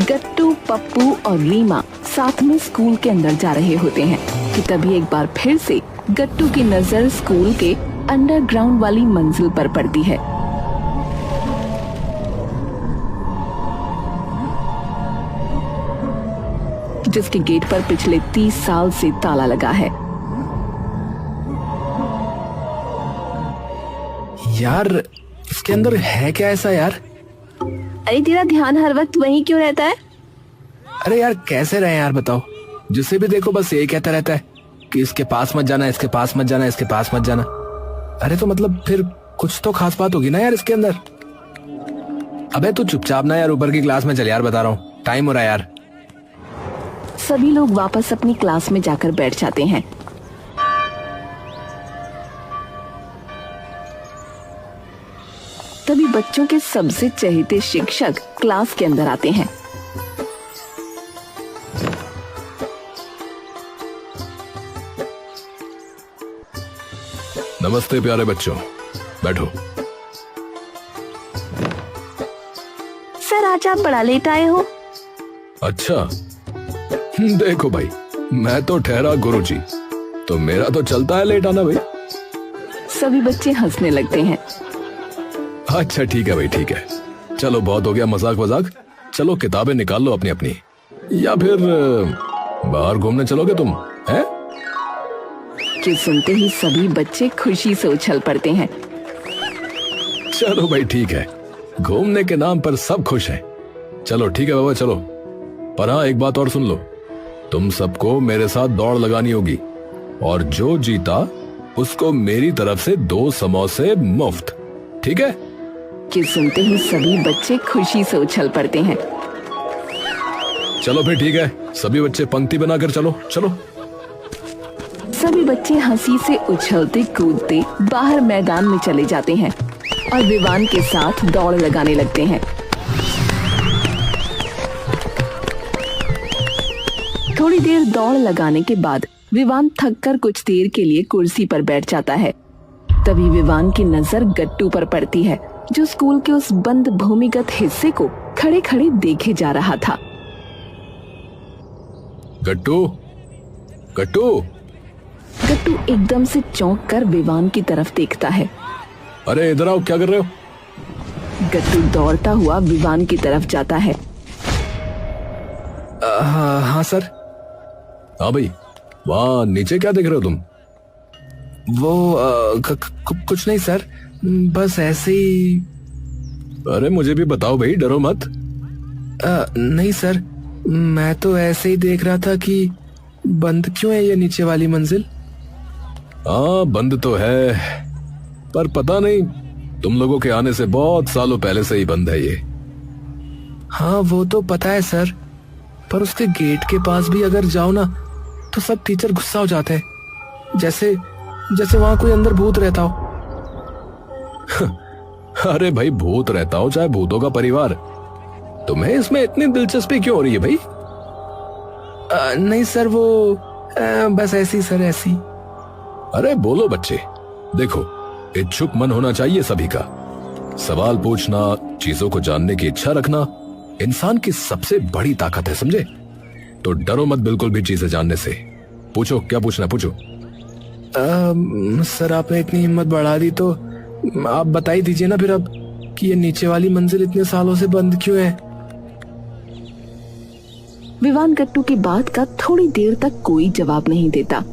गट्टू, पप्पू और रीमा साथ में स्कूल के अंदर जा रहे होते हैं कि तभी एक बार फिर से गट्टू की नजर स्कूल के अंडरग्राउंड वाली मंजिल पर पड़ती है। जिसके गेट पर पिछले 30 साल से ताला लगा है। यार इसके अंदर है क्या ऐसा यार? अरे तेरा ध्यान हर वक्त वहीं क्यों रहता है? अरे यार कैसे रहे यार बताओ, जिसे भी देखो बस यही कहता रहता है कि इसके पास मत जाना, इसके पास मत जाना, इसके पास मत जाना। अरे तो मतलब फिर कुछ तो खास बात होगी ना यार इसके अंदर। अबे तू चुपचाप ना यार ऊपर की क्लास में चल यार, बता रहा हूँ टाइम हो रहा है यार। सभी लोग वापस अपनी क्लास में जाकर बैठ जाते हैं। तभी बच्चों के सबसे चहेते शिक्षक क्लास के अंदर आते हैं। नमस्ते प्यारे बच्चों, बैठो। सर आज आप बड़ा लेट आए हो। अच्छा देखो भाई, मैं तो ठहरा गुरुजी, तो मेरा तो चलता है लेट आना भाई। सभी बच्चे हंसने लगते हैं। अच्छा ठीक है भाई, ठीक है, चलो बहुत हो गया मजाक वजाक, चलो किताबें निकाल लो अपनी अपनी, या फिर बाहर घूमने चलोगे तुम हैं? कि सुनते ही सभी बच्चे खुशी से उछल पड़ते हैं। चलो भाई ठीक है, घूमने के नाम पर सब खुश हैं। चलो ठीक है बाबा चलो, पर हाँ एक बात और सुन लो, तुम सबको मेरे साथ दौड़ लगानी होगी और जो जीता उसको मेरी तरफ से 2 समोसे मुफ्त, ठीक है? कि सुनते ही सभी बच्चे खुशी से उछल पड़ते हैं। चलो फिर ठीक है, सभी बच्चे पंक्ति बनाकर चलो चलो। सभी बच्चे हंसी से उछलते कूदते बाहर मैदान में चले जाते हैं और विवान के साथ दौड़ लगाने लगते हैं। थोड़ी देर दौड़ लगाने के बाद विवान थककर कुछ देर के लिए कुर्सी पर बैठ जाता है। तभी विवान की नजर गट्टू पर पड़ती है, जो स्कूल के उस बंद भूमिगत हिस्से को खड़े खड़े देखे जा रहा था। गट्टू, गट्टू। गट्टू एकदम से चौंक कर विवान की तरफ देखता है। अरे इधर आओ, क्या कर रहे हो? गट्टू दौड़ता हुआ विवान की तरफ जाता है। हाँ सर। हाँ भाई, वहाँ नीचे क्या देख रहे हो तुम? वो कुछ नहीं सर, बस ऐसे ही। अरे मुझे भी बताओ भाई, डरो मत। नहीं सर, मैं तो ऐसे ही देख रहा था कि बंद क्यों है ये नीचे वाली मंजिल। हाँ बंद तो है, पर पता नहीं, तुम लोगों के आने से बहुत सालों पहले से ही बंद है ये। हाँ वो तो पता है सर, पर उसके गेट के पास भी अगर जाओ ना तो सब टीचर गुस्सा हो जाते हैं, जैसे जैसे वहां कोई अंदर भूत रहता हो। अरे भाई भूत रहता हो चाहे भूतों का परिवार, तुम्हें इसमें इतनी दिलचस्पी क्यों हो रही है भाई? नहीं सर, वो बस ऐसी सर ऐसी। अरे बोलो बच्चे, देखो इच्छुक मन होना चाहिए सभी का। सवाल पूछना, चीजों को जानने की इच्छा रखना इंसान की सबसे बड़ी ताकत है, समझे? तो डरो मत बिल्कुल भी चीजें जानने से। पूछो, क्या पूछना है पूछो। सर आपने इतनी हिम्मत बढ़ा दी तो आप बता ही दीजिए ना फिर अब कि ये नीचे वाली मंजिल इतने सालों से बंद क्यों है। विवान गट्टू की बात का थोड़ी देर तक कोई जवाब नहीं देता।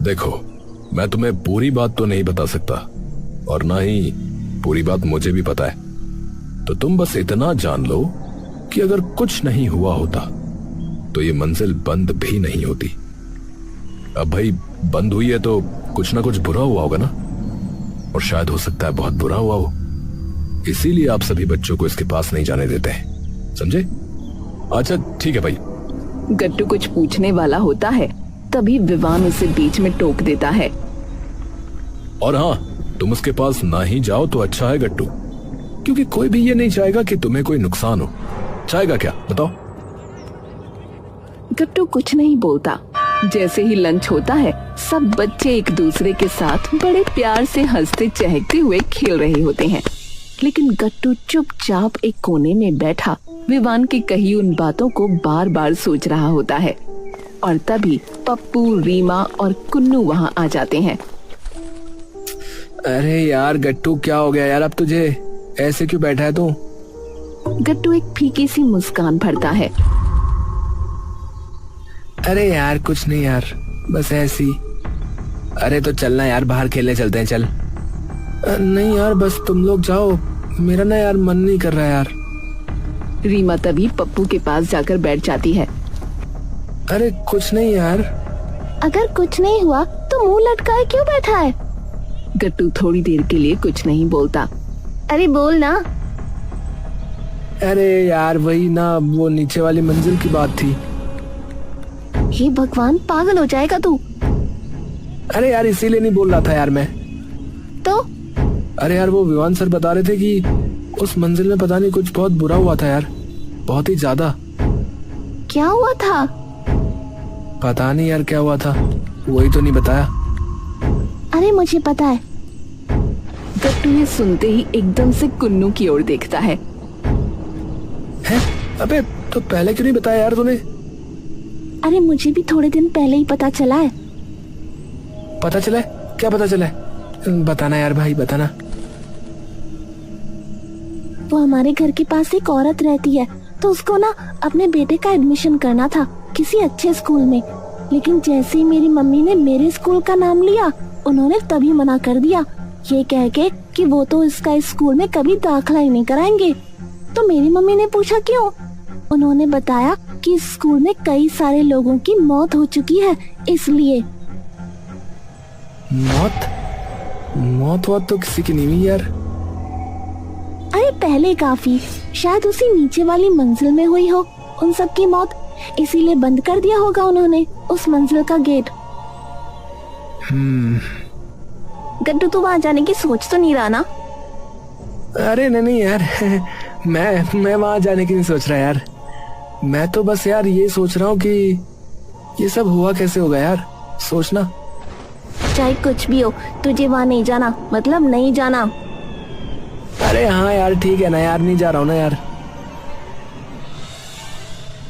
देखो मैं तुम्हें पूरी बात तो नहीं बता सकता और ना ही पूरी बात मुझे भी पता है, तो तुम बस इतना जान लो कि अगर कुछ नहीं हुआ होता तो ये मंजिल बंद भी नहीं होती। अब भाई बंद हुई है तो कुछ ना कुछ बुरा हुआ होगा ना, और शायद हो सकता है बहुत बुरा हुआ हो, इसीलिए आप सभी बच्चों को इसके पास नहीं जाने देते हैं, समझे? अच्छा ठीक है भाई। गट्टू कुछ पूछने वाला होता है, तभी विवान उसे बीच में टोक देता है। और हाँ, तुम उसके पास ना ही जाओ तो अच्छा है गट्टू, क्योंकि कोई भी ये नहीं चाहेगा कि तुम्हें कोई नुकसान हो। चाहेगा क्या बताओ? गट्टू कुछ नहीं बोलता। जैसे ही लंच होता है, सब बच्चे एक दूसरे के साथ बड़े प्यार से हंसते चहकते हुए खेल रहे होते हैं। लेकिन गट्टू चुपचाप एक कोने में बैठा विवान की कही उन बातों को बार बार सोच रहा होता है। और तभी पप्पू, रीमा और कुन्नू वहाँ आ जाते हैं। अरे यार गट्टू, क्या हो गया यार? अब तुझे ऐसे क्यों बैठा है तू? गट्टू एक फीकी सी मुस्कान भरता है। अरे यार कुछ नहीं यार, बस ऐसी। अरे तो चलना यार, बाहर खेलने चलते हैं, चल। नहीं यार, बस तुम लोग जाओ, मेरा ना यार मन नहीं कर रहा यार। रीमा तभी पप्पू के पास जाकर बैठ जाती है। अरे कुछ नहीं यार। अगर कुछ नहीं हुआ तो मुंह लटकाए क्यों बैठा है? गट्टू थोड़ी देर के लिए कुछ नहीं बोलता। अरे बोल ना। अरे यार वही ना, वो नीचे वाली मंजिल की बात थी। हे भगवान, पागल हो जाएगा तू। अरे यार इसीलिए नहीं बोल रहा था यार मैं तो। अरे यार वो विवान सर बता रहे थे कि उस मंजिल में पता नहीं कुछ बहुत बुरा हुआ था यार, बहुत ही ज्यादा। क्या हुआ था? पता नहीं यार क्या हुआ था, वही तो नहीं बताया। अरे मुझे पता है। गट्टू ये सुनते ही एकदम से कुन्नू की ओर देखता है। हैं? अबे तो पहले क्यों नहीं बताया यार तूने? अरे मुझे भी थोड़े दिन पहले ही पता चला है। पता चला? क्या पता चला? बताना यार भाई, बताना। वो हमारे घर के पास एक औरत रहती है, तो उसको ना अपने बेटे का एडमिशन करना था किसी अच्छे स्कूल में। लेकिन जैसे ही मेरी मम्मी ने मेरे स्कूल का नाम लिया, उन्होंने तभी मना कर दिया, ये कह के कि वो तो इसका इस स्कूल में कभी दाखिला ही नहीं कराएंगे। तो मेरी मम्मी ने पूछा क्यों? उन्होंने बताया कि इस स्कूल में कई सारे लोगों की मौत हो चुकी है, इसलिए। मौत? मौत वौत तो किसी की नहीं हुई यार। अरे पहले काफी, शायद उसी नीचे वाली मंजिल में हुई हो उन सब की मौत, इसीलिए बंद कर दिया होगा उन्होंने उस मंजिल का गेट। गट्टू तू वहाँ जाने की सोच तो नहीं रहा ना? अरे नहीं यार मैं वहां जाने की नहीं सोच रहा यार। मैं तो बस यार ये सोच रहा हूँ कि ये सब हुआ कैसे होगा यार, सोचना। चाहे कुछ भी हो, तुझे वहाँ नहीं जाना, मतलब नहीं जाना। अरे हाँ यार ठीक है ना यार, नहीं जा रहा हूँ ना यार।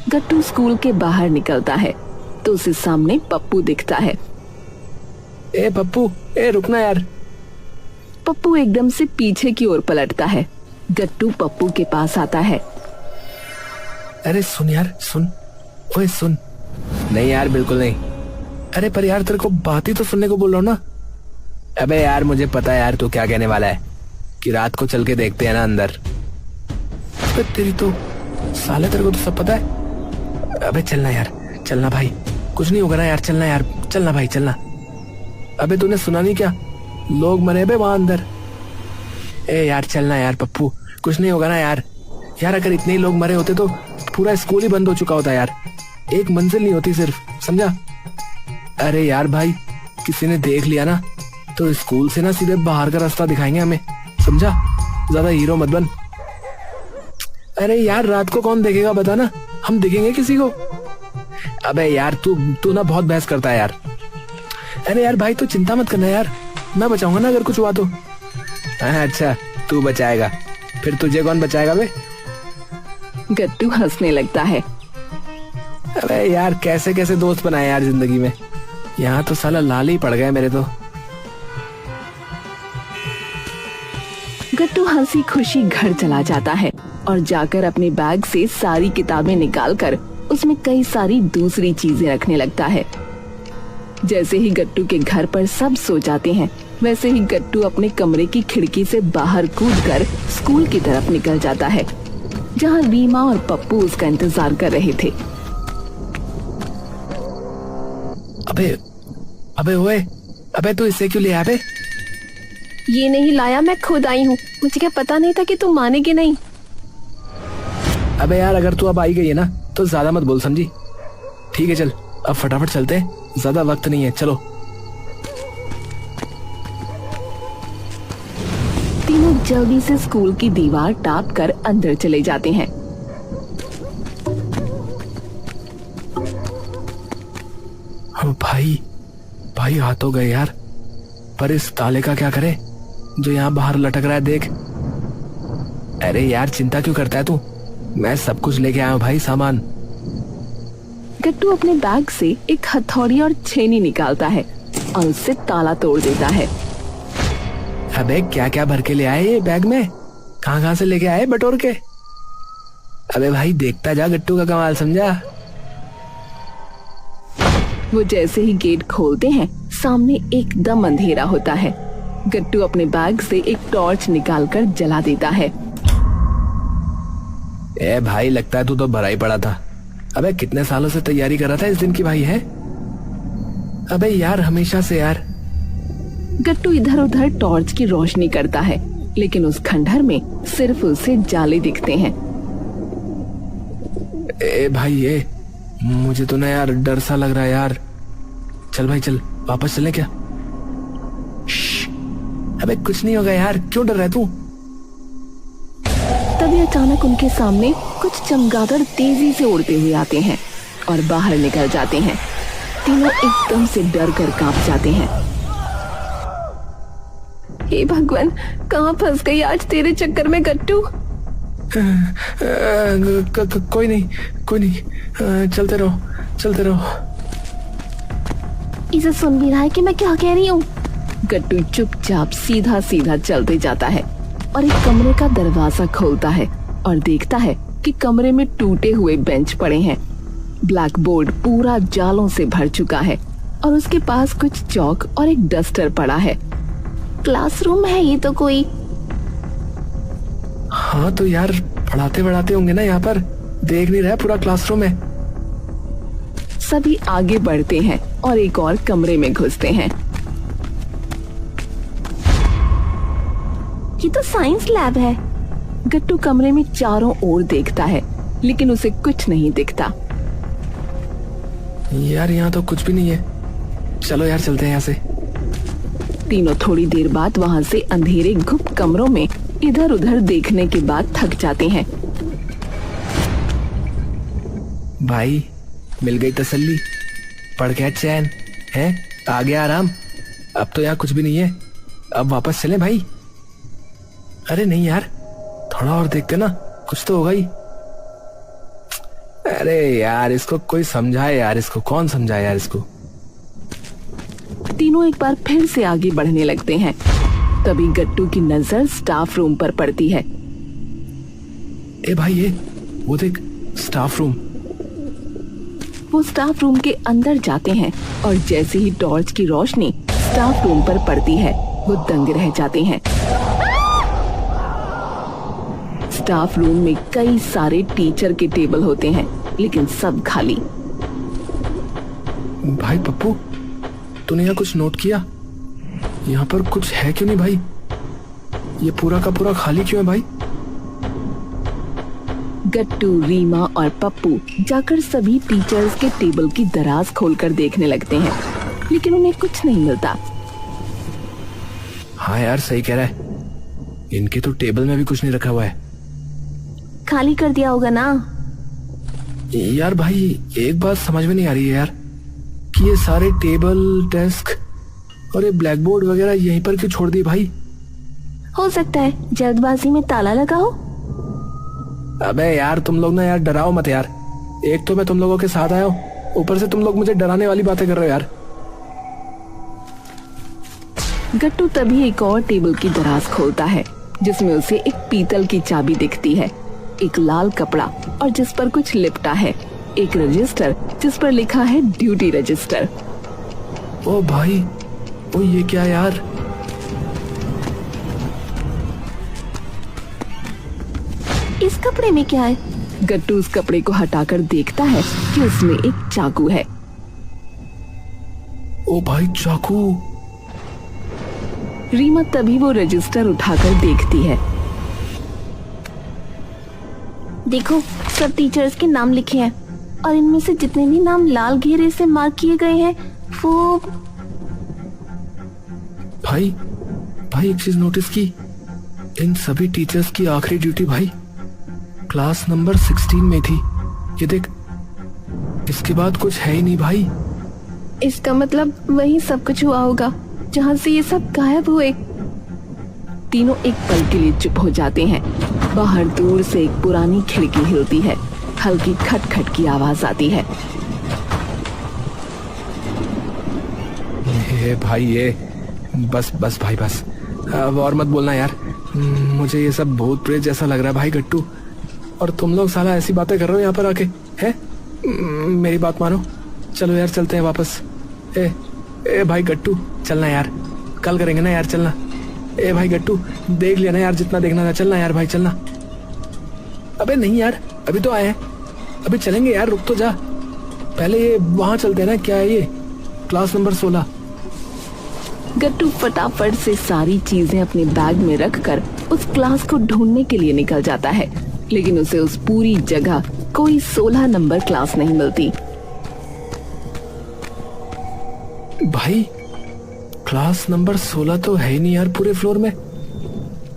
गट्टू स्कूल के बाहर निकलता है तो उसे सामने पप्पू दिखता है। ए पप्पू, ए रुकना यार। पप्पू एकदम से पीछे की ओर पलटता है। गट्टू पप्पू के पास आता है। अरे सुन यार, सुन। ओए सुन। नहीं यार बिल्कुल नहीं। अरे पर यार तेरे को बात ही तो सुनने को बोल रहा हूँ ना। अबे यार मुझे पता है यार तू क्या कहने वाला है, कि रात को चल के देखते हैं ना अंदर। अबे तेरी तो साले, तेरे को तो सब पता है। अबे चलना यार, चलना भाई, कुछ नहीं होगा ना यार, चलना यार, चलना भाई चलना। अबे तूने सुना नहीं क्या, लोग मरे बे वहां अंदर। ए यार चलना यार पप्पू, कुछ नहीं होगा ना यार। यार अगर इतने ही लोग मरे होते तो पूरा स्कूल ही बंद हो चुका होता यार, एक मंजिल नहीं होती सिर्फ, समझा? अरे यार भाई, किसी ने देख लिया ना तो स्कूल से ना सीधे बाहर का रास्ता दिखाएंगे हमें, समझा? ज्यादा हीरो मत बन। अरे यार रात को कौन देखेगा बता ना, हम दिखेंगे किसी को? अबे यार तू ना बहुत बहस करता है यार। अरे यार भाई तू चिंता मत करना यार, मैं बचाऊंगा ना अगर कुछ हुआ तो। अच्छा तू बचाएगा, फिर तुझे कौन बचाएगा बे? गट्टू हंसने लगता है। अबे यार कैसे कैसे दोस्त बनाए यार जिंदगी में, यहाँ तो साला लाल ही पड़ गए मेरे तो। गट्टू हंसी खुशी घर चला जाता है और जाकर अपने बैग से सारी किताबें निकालकर उसमें कई सारी दूसरी चीजें रखने लगता है। जैसे ही गट्टू के घर पर सब सो जाते हैं, वैसे ही गट्टू अपने कमरे की खिड़की से बाहर कूदकर स्कूल की तरफ निकल जाता है, जहां रीमा और पप्पू उसका इंतजार कर रहे थे। अबे ओए, अबे तू इसे क्यों ले आया बे? ये नहीं लाया, मैं खुद आई हूँ, मुझे क्या पता नहीं था कि तुम मानेगे नहीं। अबे यार अगर तू अब आई गई है ना तो ज्यादा मत बोल, समझी? ठीक है चल अब फटाफट चलते हैं, ज्यादा वक्त नहीं है, चलो। तीनों जल्दी से स्कूल की दीवार टाप कर अंदर चले जाते हैं। भाई आ तो गए यार, पर इस ताले का क्या करें जो यहाँ बाहर लटक रहा है, देख। अरे यार चिंता क्यों करता है तू? मैं सब कुछ लेके आया हूँ भाई, सामान। गट्टू अपने बैग से एक हथौड़ी और छेनी निकालता है और उससे ताला तोड़ देता है। अबे क्या क्या भर के ले आए ये बैग में? कहाँ कहाँ से लेके आए बटोर के? अबे भाई देखता जा गट्टू का कमाल, समझा? वो जैसे ही गेट खोलते हैं सामने एकदम अंधेरा होता है। गट्टू अपने बैग से एक टॉर्च निकालकर जला देता है। ए भाई लगता है तू तो भरा ही पड़ा था। अबे कितने सालों से तैयारी कर रहा था इस दिन की भाई है? अबे यार हमेशा से यार। गट्टू इधर उधर टॉर्च की रोशनी करता है लेकिन उस खंडहर में सिर्फ उसे जाले दिखते हैं। ए भाई ये मुझे तो ना यार डर सा लग रहा है यार। चल भाई चल, वापस चलें क्या? अबे कुछ नहीं होगा यार, क्यों डर रहा है तू? तभी अचानक उनके सामने कुछ चमगादड़ तेजी से उड़ते हुए आते हैं और बाहर निकल जाते हैं। तीनों एकदम से डर कर कांप जाते हैं। हे भगवान, कहाँ फंस गई आज तेरे चक्कर में गट्टू। कोई नहीं कोई नहीं, चलते रहो चलते रहो। इसे सुन भी रहा है कि मैं क्या कह रही हूँ। गट्टू चुपचाप सीधा सीधा चलते जाता है और एक कमरे का दरवाजा खोलता है और देखता है कि कमरे में टूटे हुए बेंच पड़े हैं। ब्लैक बोर्ड पूरा जालों से भर चुका है और उसके पास कुछ चौक और एक डस्टर पड़ा है। क्लासरूम है ये तो कोई। हाँ तो यार पढ़ाते बढ़ाते होंगे ना यहाँ पर, देख नहीं रहा है पूरा क्लासरूम है। सभी आगे बढ़ते हैं और एक और कमरे में घुसते हैं। ये तो साइंस लैब है। गट्टू कमरे में चारों ओर देखता है लेकिन उसे कुछ नहीं दिखता। यार यहाँ तो कुछ भी नहीं है, चलो यार चलते हैं यहाँ से। तीनों थोड़ी देर बाद वहाँ से अंधेरे गुप्त कमरों में इधर उधर देखने के बाद थक जाते हैं। भाई मिल गई तसल्ली, पढ़ के चैन है, आ गया आराम। अब तो यहाँ कुछ भी नहीं है, अब वापस चलें भाई। अरे नहीं यार, थोड़ा और देखते ना, कुछ तो होगा ही। अरे यार इसको कोई समझाए यार, इसको कौन समझाए यार इसको। तीनों एक बार फिर से आगे बढ़ने लगते हैं। तभी गट्टू की नजर स्टाफ रूम पर पड़ती है। ए भाई ये वो देख, स्टाफ रूम। वो स्टाफ रूम के अंदर जाते हैं और जैसे ही टॉर्च की रोशनी स्टाफ रूम पर पड़ती है वो दंग रह जाते हैं। स्टाफ रूम में कई सारे टीचर के टेबल होते हैं लेकिन सब खाली। भाई पप्पू, तूने यहाँ कुछ नोट किया? यहाँ पर कुछ है क्यों नहीं भाई? ये पूरा का पूरा खाली क्यों है भाई? गट्टू, रीमा और पप्पू जाकर सभी टीचर्स के टेबल की दराज खोलकर देखने लगते हैं लेकिन उन्हें कुछ नहीं मिलता। हाँ यार सही कह रहा है, इनके तो टेबल में भी कुछ नहीं रखा हुआ है। खाली कर दिया होगा ना। यार भाई एक बात समझ में नहीं आ रही है यार, कि ये सारे टेबल, डेस्क और ये ब्लैक बोर्ड वगैरह यहीं पर क्यों छोड़ दी भाई? हो सकता है जल्दबाजी में ताला लगा हो। अबे यार तुम लोग ना यार डराओ मत यार। एक तो मैं तुम लोगों के साथ आया हूँ, ऊपर से तुम लोग मुझे डराने वाली बातें कर रहे हो यार। गट्टू तभी एक और टेबल की दराज खोलता है जिसमें उसे एक पीतल की चाबी दिखती है, एक लाल कपड़ा और जिस पर कुछ लिपटा है, एक रजिस्टर जिस पर लिखा है ड्यूटी रजिस्टर। ओ भाई, ओ ये क्या यार? इस कपड़े में क्या है? गट्टू उस कपड़े को हटाकर देखता है कि उसमें एक चाकू है। ओ भाई चाकू। रीमा तभी वो रजिस्टर उठाकर देखती है। देखो सब टीचर्स के नाम लिखे हैं और इनमें से जितने भी नाम लाल घेरे से मार्क किए गए हैं वो। भाई भाई एक चीज नोटिस की, इन सभी टीचर्स की आखिरी ड्यूटी भाई क्लास नंबर 16 में थी। ये देख, इसके बाद कुछ है ही नहीं भाई। इसका मतलब वही सब कुछ हुआ होगा जहाँ से ये सब गायब हुए। तीनों एक पल के लिए चुप हो जाते हैं। बाहर दूर से एक पुरानी खिड़की हिलती है। हल्की खटखट की आवाज आती है। ये भाई ये बस बस भाई बस, अब और मत बोलना यार। मुझे ये सब भूत प्रेत जैसा लग रहा है भाई गट्टू। और तुम लोग साला ऐसी बातें कर रहे हो यहाँ पर आके, हैं? मेरी बात मानो, चलो यार चलते हैं वापस। ए भाई गट्टू चलना यार, कल करेंगे ना यार, चलना। ए भाई गट्टू देख लिया ना यार, जितना देखना था, चलना यार भाई चलना। अबे नहीं यार, अभी तो आए हैं, अभी चलेंगे यार, रुक तो जा। पहले ये वहां चलते हैं ना, क्या है ये, क्लास नंबर 16। गट्टू फटाफट से सारी चीजें अपने बैग में रखकर उस क्लास को ढूंढने के लिए निकल जाता है, लेकिन उसे उस पूरी जगह कोई 16 नंबर क्लास नहीं मिलती। भाई क्लास नंबर 16 तो है ही नहीं यार पूरे फ्लोर में,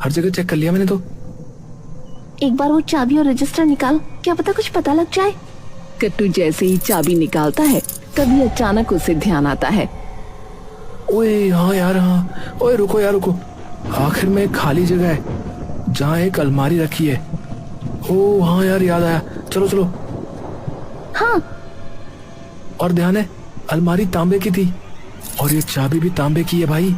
हर जगह चेक कर लिया मैंने तो। एक बार वो चाबी और रजिस्टर निकाल, क्या पता कुछ पता लग जाए। गट्टू जैसे ही चाबी निकालता है, तभी अचानक उसे ध्यान आता है। ओए हाँ यार हाँ, ओए रुको यार रुको, आखिर में एक खाली जगह है जहाँ एक अलमारी रखी है। ओ हाँ यार याद आया, चलो चलो। हाँ, और ध्यान है, अलमारी तांबे की थी और ये चाबी भी तांबे की है भाई।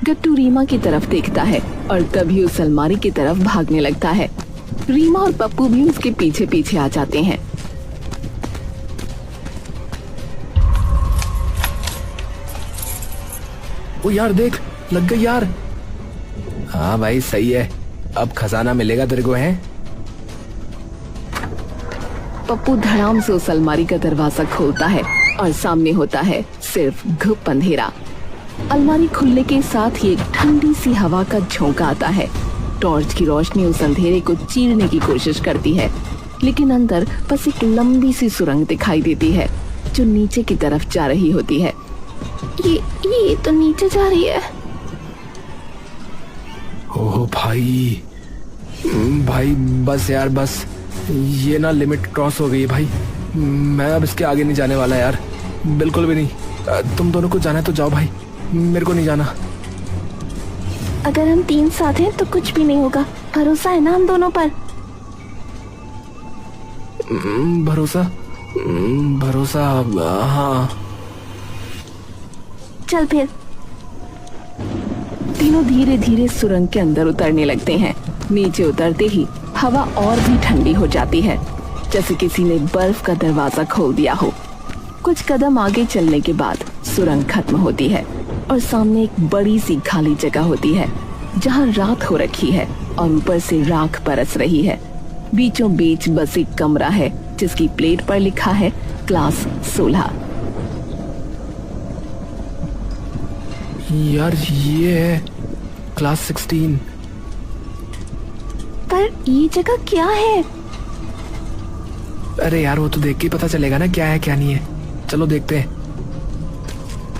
गट्टू रीमा की तरफ देखता है और तभी उस अलमारी की तरफ भागने लगता है। रीमा और पप्पू भी उसके पीछे पीछे आ जाते हैं। ओ यार देख, लग गई यार। हाँ भाई सही है, अब खजाना मिलेगा तेरे को, है? पप्पू धड़ाम से उस अलमारी का दरवाजा खोलता है और सामने होता है सिर्फ घुप अंधेरा। अलमारी खुलने के साथ ही एक ठंडी सी हवा का झोंका आता है। टॉर्च की रोशनी उस अंधेरे को चीरने की कोशिश करती है, लेकिन अंदर बस एक लंबी सी सुरंग दिखाई देती है जो नीचे की तरफ जा रही होती है। ये तो नीचे जा रही है। ओह भाई, भाई बस यार बस, ये ना लिमिट क्रॉस हो गई है भाई। मैं अब इसके आगे नहीं जाने वाला यार, बिल्कुल भी नहीं। तुम दोनों को जाना है तो जाओ भाई, मेरे को नहीं जाना। अगर हम 3 साथ हैं तो कुछ भी नहीं होगा, भरोसा है ना हम दोनों पर? भरोसा भरोसा हाँ। चल फिर। तीनों धीरे धीरे सुरंग के अंदर उतरने लगते हैं। नीचे उतरते ही हवा और भी ठंडी हो जाती है, जैसे किसी ने बर्फ का दरवाजा खोल दिया हो। कुछ कदम आगे चलने के बाद सुरंग खत्म होती है और सामने एक बड़ी सी खाली जगह होती है जहाँ रात हो रखी है और ऊपर से राख बरस रही है। बीचों बीच बस एक कमरा है जिसकी प्लेट पर लिखा है क्लास 16। यार ये है क्लास 16। पर ये जगह क्या है? अरे यार वो तो देख के पता चलेगा ना क्या है क्या नहीं है, चलो देखते हैं।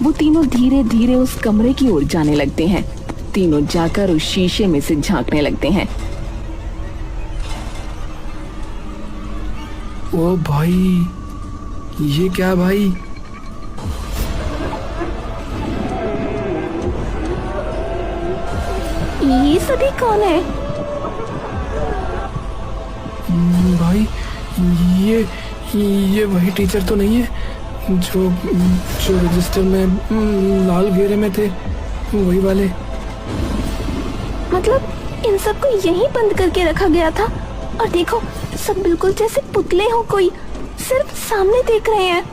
वो तीनों धीरे धीरे उस कमरे की ओर जाने लगते हैं। तीनों जाकर उस शीशे में से झांकने लगते हैं। ओ भाई, ये क्या भाई? ये सभी कौन है? भाई ये वही टीचर तो नहीं है जो रजिस्टर में लाल घेरे में थे, वही वाले? मतलब इन सबको यहीं बंद करके रखा गया था और देखो सब बिल्कुल जैसे पुतले हो, कोई सिर्फ सामने देख रहे हैं।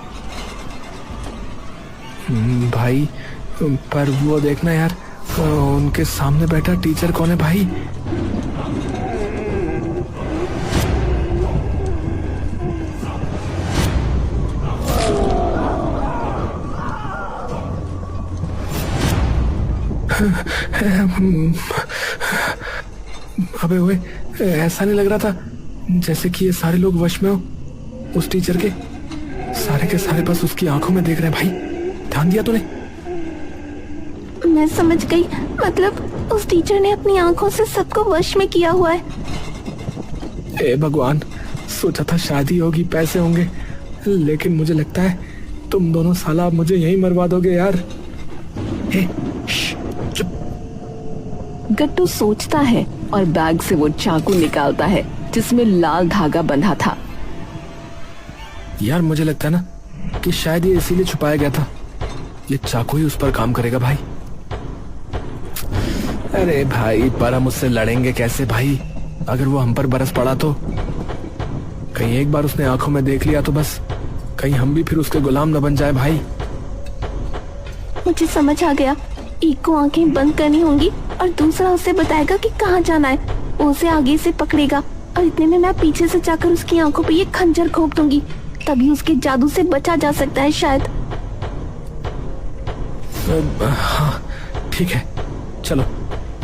भाई पर वो देखना यार, उनके सामने बैठा टीचर कौन है भाई? अबे ओए, ऐसा नहीं लग रहा था जैसे कि ये सारे लोग वश में हो उस टीचर के? सारे के सारे बस उसकी आंखों में देख रहे हैं भाई, ध्यान दिया तूने? मैं समझ गई, मतलब उस टीचर ने अपनी आंखों से सबको वश में किया हुआ है। ए भगवान, सोचा था शादी होगी, पैसे होंगे, लेकिन मुझे लगता है तुम दोनों साला मुझे यहीं मरवा दोगे यार। गट्टू सोचता है और बैग से वो चाकू निकालता है जिसमें लाल धागा बंधा था। यार मुझे लगता है ना कि शायद ये इसीलिए छुपाया गया था, ये चाकू ही उस पर काम करेगा भाई। अरे भाई पर हम उससे लड़ेंगे कैसे भाई? अगर वो हम पर बरस पड़ा तो? कहीं एक बार उसने आंखों में देख लिया तो बस, कहीं हम भी फिर उसके गुलाम न बन जाए भाई। मुझे समझ आ गया, एक को आंखें बंद करनी होंगी और दूसरा उसे बताएगा कि कहाँ जाना है। वो उसे आगे से पकड़ेगा और इतने में मैं पीछे से जाकर उसकी आंखों पे ये खंजर घोंप दूंगी, तभी उसके जादू से बचा जा सकता है शायद। हाँ ठीक है, चलो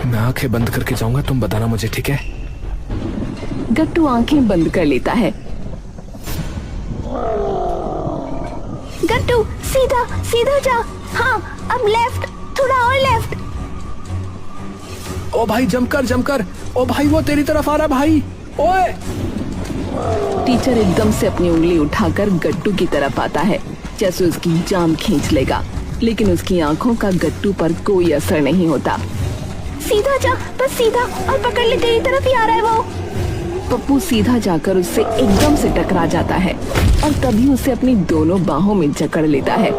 मैं आंखें बंद करके जाऊंगा, तुम बताना मुझे, ठीक है? गट्टू आंखें बंद कर लेता है। गट्टू सीधा सीधा जा, हाँ अब लेफ्ट, थोड़ा और लेफ्ट। ओ भाई जमकर जमकर, ओ भाई वो तेरी तरफ आ रहा भाई, ओए। टीचर एकदम से अपनी उंगली उठाकर गट्टू की तरफ आता है, जैसे उसकी जान खींच लेगा, लेकिन उसकी आंखों का गट्टू पर कोई असर नहीं होता। सीधा जा, बस सीधा, और पकड़ ले, तेरी तरफ ही आ रहा है वो। पप्पू सीधा जाकर उससे एकदम से टकरा जाता है और तभी उसे अपनी दोनों बाहों में जकड़ लेता है।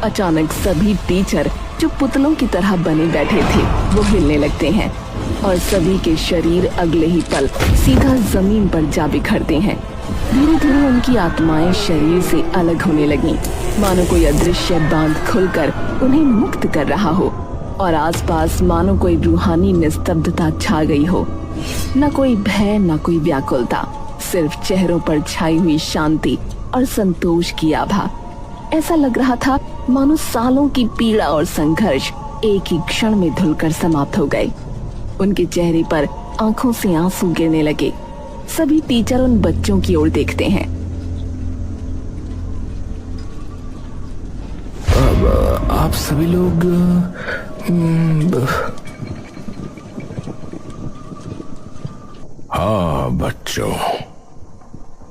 अचानक सभी टीचर जो पुतलों की तरह बने बैठे थे वो हिलने लगते हैं और सभी के शरीर अगले ही पल सीधा जमीन पर जा बिखरते हैं। धीरे धीरे उनकी आत्माएं शरीर से अलग होने लगीं, मानो कोई अदृश्य बांध खुलकर उन्हें मुक्त कर रहा हो और आसपास मानो कोई रूहानी निस्तब्धता छा गई हो। न कोई भय न कोई व्याकुलता, सिर्फ चेहरों पर छाई हुई शांति और संतोष की आभा। ऐसा लग रहा था मानो सालों की पीड़ा और संघर्ष एक ही क्षण में धुलकर समाप्त हो गए। उनके चेहरे पर आंखों से आंसू गिरने लगे। सभी टीचर उन बच्चों की ओर देखते हैं। अब आप सभी लोग हाँ बच्चों,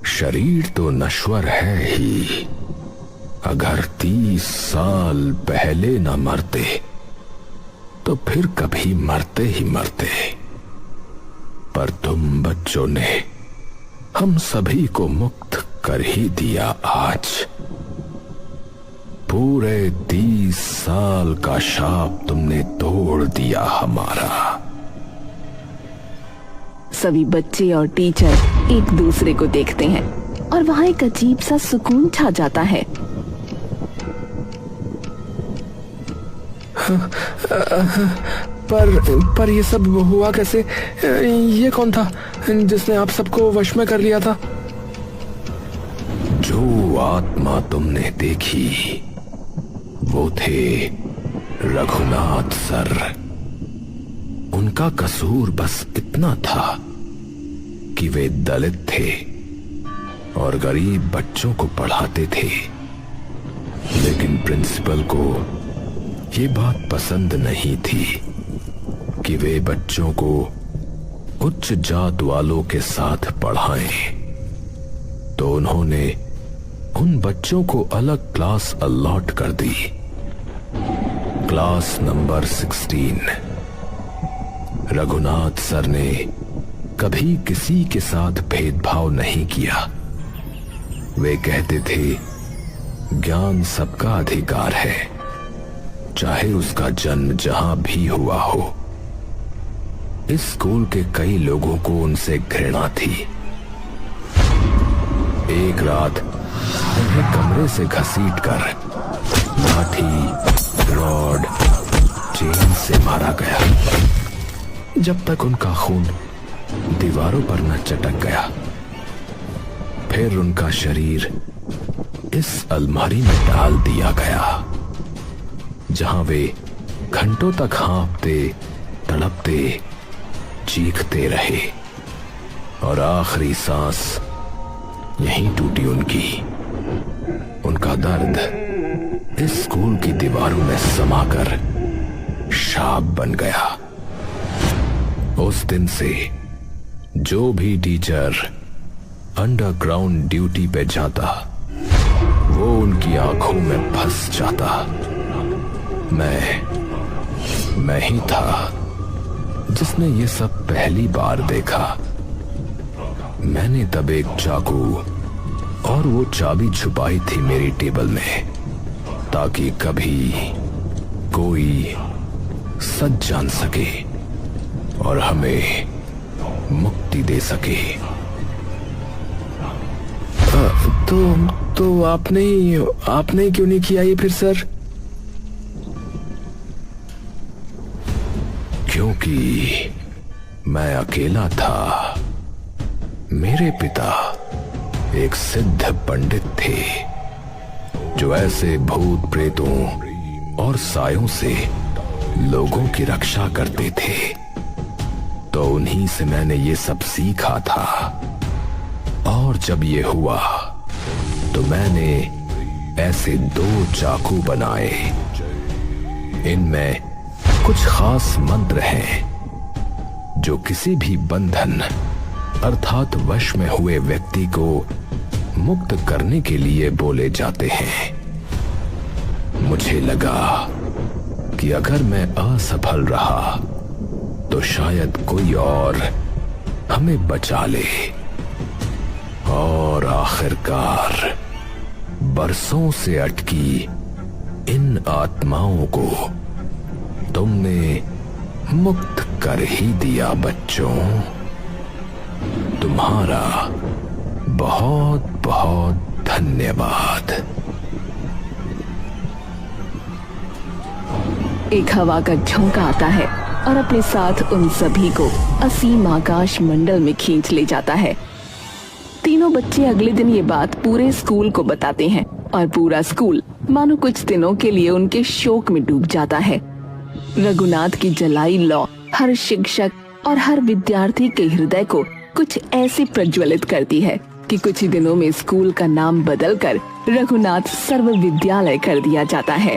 शरीर तो नश्वर है ही, अगर 30 साल पहले न मरते तो फिर कभी मरते ही मरते। पर तुम बच्चों ने हम सभी को मुक्त कर ही दिया आज। पूरे 30 साल का शाप तुमने तोड़ दिया हमारा। सभी बच्चे और टीचर एक दूसरे को देखते हैं और वहाँ एक अजीब सा सुकून छा जाता है। पर ये सब हुआ कैसे? ये कौन था जिसने आप सबको वश में कर लिया था? जो आत्मा तुमने देखी वो थे रघुनाथ सर। उनका कसूर बस इतना था कि वे दलित थे और गरीब बच्चों को पढ़ाते थे, लेकिन प्रिंसिपल को ये बात पसंद नहीं थी कि वे बच्चों को उच्च जात वालों के साथ पढ़ाएं। तो उन्होंने उन बच्चों को अलग क्लास अलॉट कर दी, क्लास नंबर 16। रघुनाथ सर ने कभी किसी के साथ भेदभाव नहीं किया। वे कहते थे ज्ञान सबका अधिकार है, चाहे उसका जन्म जहां भी हुआ हो। इस स्कूल के कई लोगों को उनसे घृणा थी। एक रात उन्हें कमरे से घसीटकर लाठी, रॉड, चेन से मारा गया, जब तक उनका खून दीवारों पर न चटक गया। फिर उनका शरीर इस अलमारी में डाल दिया गया, जहां वे घंटों तक हाँफते, तड़पते, चीखते रहे और आखिरी सांस यहीं टूटी उनकी। उनका दर्द इस स्कूल की दीवारों में समाकर शाप बन गया। उस दिन से जो भी टीचर अंडरग्राउंड ड्यूटी पे जाता वो उनकी आंखों में फंस जाता। मैं ही था जिसने ये सब पहली बार देखा। मैंने तब एक चाकू और वो चाबी छुपाई थी मेरी टेबल में, ताकि कभी कोई सच जान सके और हमें मुक्ति दे सके। तो आपने क्यों नहीं किया ये फिर सर? क्योंकि मैं अकेला था। मेरे पिता एक सिद्ध पंडित थे जो ऐसे भूत प्रेतों और सायों से लोगों की रक्षा करते थे। तो उन्हीं से मैंने ये सब सीखा था। और जब ये हुआ तो मैंने ऐसे 2 चाकू बनाए। इनमें कुछ खास मंत्र हैं जो किसी भी बंधन अर्थात वश में हुए व्यक्ति को मुक्त करने के लिए बोले जाते हैं। मुझे लगा कि अगर मैं असफल रहा तो शायद कोई और हमें बचा ले। और आखिरकार बरसों से अटकी इन आत्माओं को तुमने मुक्त कर ही दिया बच्चों। तुम्हारा बहुत बहुत धन्यवाद। एक हवा का झोंका आता है और अपने साथ उन सभी को असीम आकाश मंडल में खींच ले जाता है। तीनों बच्चे अगले दिन ये बात पूरे स्कूल को बताते हैं और पूरा स्कूल मानो कुछ दिनों के लिए उनके शोक में डूब जाता है। रघुनाथ की जलाई लौ हर शिक्षक और हर विद्यार्थी के हृदय को कुछ ऐसे प्रज्वलित करती है कि कुछ ही दिनों में स्कूल का नाम बदलकर रघुनाथ सर्व विद्यालय कर दिया जाता है।